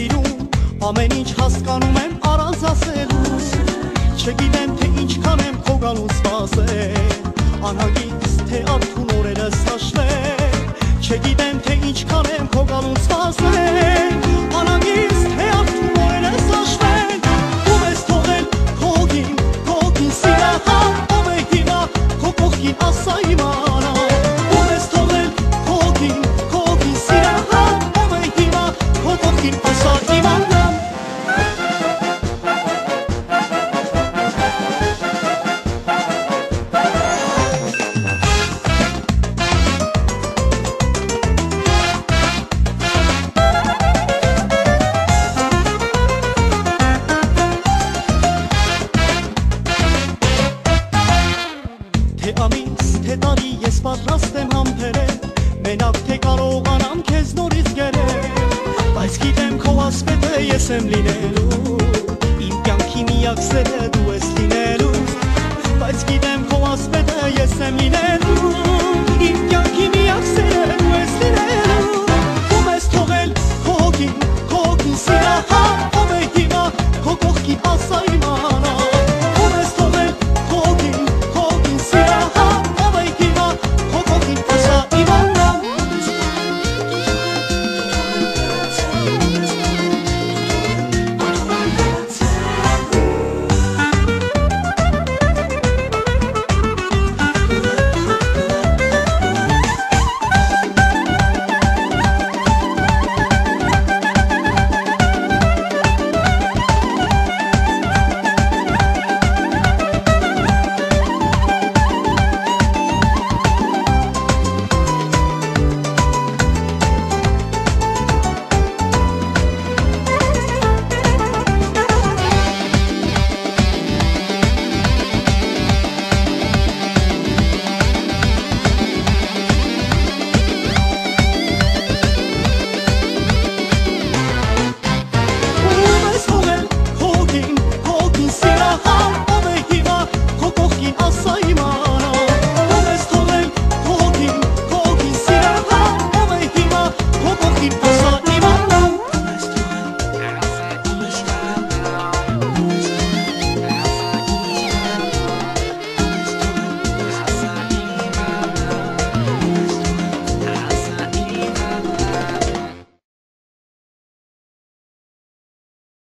սիրում, ամեն ինչ հասկանում եմ առանց ասելու, չգիտեմ թե ինչքան եմ քո գալուն սպասել, անհագիստ թե արթուն օրերս հաշվել, չգիտեմ թե ինչքան եմ քո գալուն սպասել, անհագիստ թե արթուն օրերս հաշվել, ում ես թողել քո հոգին սիրահար, ով է հիմա քո կողքին ասա իմանա, ում ես թողել քո հոգին սիրահար, ով է հիմա քո կողքին ասա իմանա. Թե ամիս, թե տարի ես պատրաստ եմ համբերել, մենակ թե կարողանամ քեզ նորից գերել, բայց գիտեմ քո ասպետը ես եմ լինելու, իմ կյանքի միակ սերը դու ես լինելու, բայց գիտեմ քո ասպետը ես եմ լինելու, իմ կյանքի միակ սերը դու ես լինելու, ում ես թողել քո հոգին սիրահար.